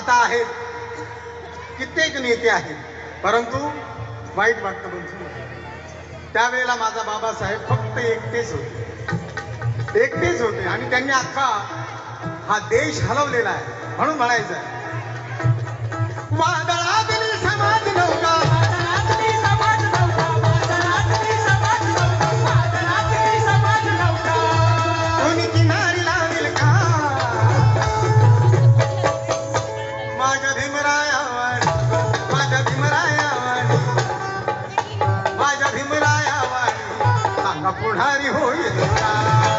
आता आहेत कित्येक नेते आहेत, परंतु वाईट वाटतं म्हणजे त्यावेळेला माझा बाबासाहेब फक्त एकटेच होते आणि त्यांनी अख्खा हा देश हलवलेला आहे. म्हणून म्हणायचं आहे, वादळातली समाज नौका, वादळातली समाज नौका, वादळातली समाज नौका, वादळातली समाज नौका. कोणी किनारी लावेल का माझ्या भीमरायावाणी, माझ्या भीमरायावाणी, माझ्या भीमरायावाणी, सांगा पुढारी होईल का.